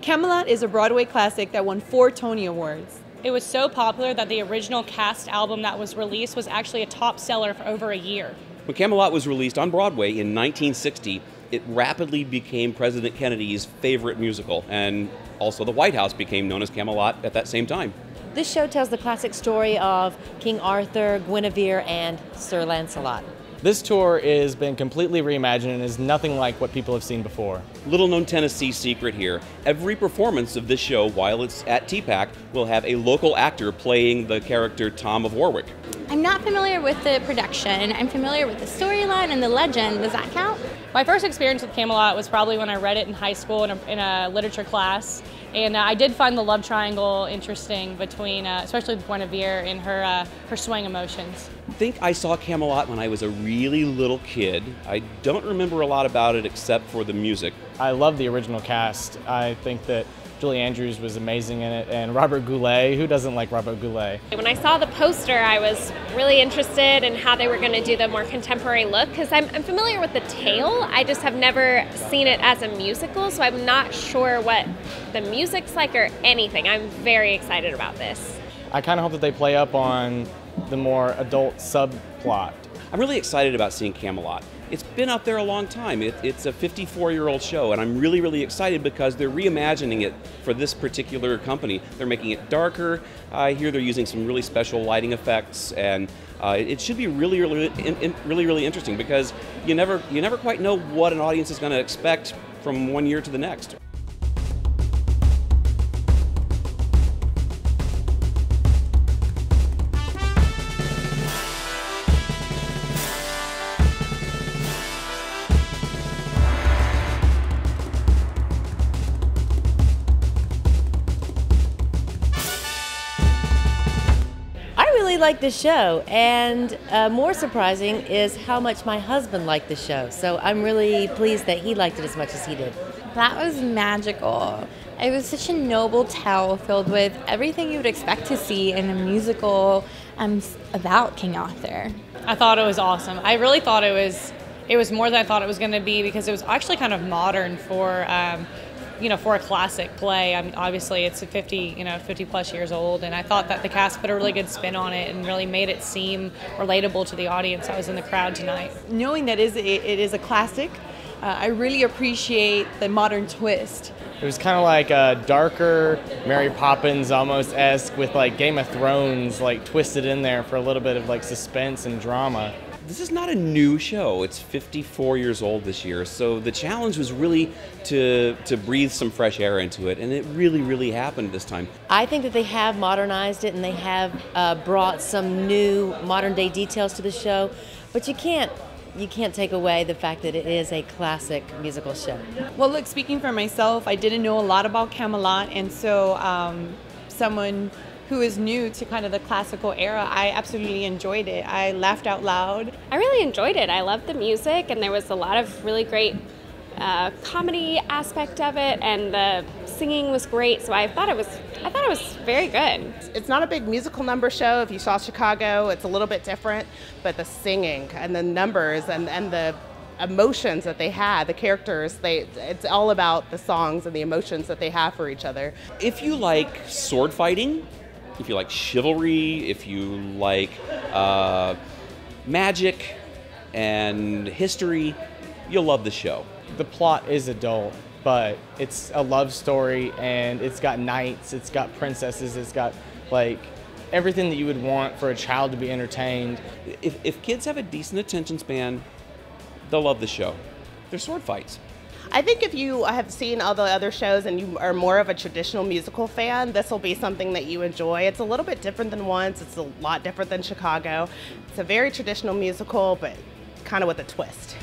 Camelot is a Broadway classic that won 4 Tony Awards. It was so popular that the original cast album that was released was actually a top seller for over a year. When Camelot was released on Broadway in 1960, it rapidly became President Kennedy's favorite musical, and also the White House became known as Camelot at that same time. This show tells the classic story of King Arthur, Guinevere, and Sir Lancelot. This tour has been completely reimagined and is nothing like what people have seen before. Little known Tennessee secret here. Every performance of this show, while it's at TPAC, will have a local actor playing the character Tom of Warwick. I'm not familiar with the production. I'm familiar with the storyline and the legend. Does that count? My first experience with Camelot was probably when I read it in high school in a literature class. And I did find the love triangle interesting between, especially with Guinevere and her swaying emotions. I think I saw Camelot when I was a really little kid. I don't remember a lot about it except for the music. I love the original cast. I think that Julie Andrews was amazing in it, and Robert Goulet. Who doesn't like Robert Goulet? When I saw the poster, I was really interested in how they were going to do the more contemporary look, because I'm familiar with the tale. I just have never seen it as a musical, so I'm not sure what the music's like or anything. I'm very excited about this. I kind of hope that they play up on the more adult subplot. I'm really excited about seeing Camelot. It's been out there a long time. It's a 54-year-old show, and I'm really, really excited because they're reimagining it for this particular company. They're making it darker. I hear they're using some really special lighting effects, and it should be really, really interesting because you never quite know what an audience is going to expect from one year to the next. I really like the show, and more surprising is how much my husband liked the show. So I'm really pleased that he liked it as much as he did. That was magical. It was such a noble tale filled with everything you would expect to see in a musical about King Arthur. I thought it was awesome. I really thought it was more than I thought it was going to be, because it was actually kind of modern for for a classic play. I mean, obviously it's 50 plus years old, and I thought that the cast put a really good spin on it and really made it seem relatable to the audience that was in the crowd tonight. Knowing that it is a classic, I really appreciate the modern twist. It was kind of like a darker Mary Poppins almost-esque with like Game of Thrones like twisted in there for a little bit of like suspense and drama. This is not a new show. It's 54 years old this year, so the challenge was really to breathe some fresh air into it, and it really, really happened this time. I think that they have modernized it and they have brought some new modern-day details to the show, but you can't take away the fact that it is a classic musical show. Well, look, speaking for myself, I didn't know a lot about Camelot, and so someone who is new to kind of the classical era, I absolutely enjoyed it. I laughed out loud. I really enjoyed it. I loved the music, and there was a lot of really great comedy aspect of it, and the singing was great. So I thought it was very good. It's not a big musical number show. If you saw Chicago, it's a little bit different, but the singing and the numbers and the emotions that they had, the characters, it's all about the songs and the emotions that they have for each other. If you like sword fighting, if you like chivalry, if you like magic and history, you'll love the show. The plot is adult, but it's a love story, and it's got knights, it's got princesses, it's got like everything that you would want for a child to be entertained. If kids have a decent attention span, they'll love the show. They're sword fights. I think if you have seen all the other shows and you are more of a traditional musical fan, this will be something that you enjoy. It's a little bit different than Once. It's a lot different than Chicago. It's a very traditional musical, but kind of with a twist.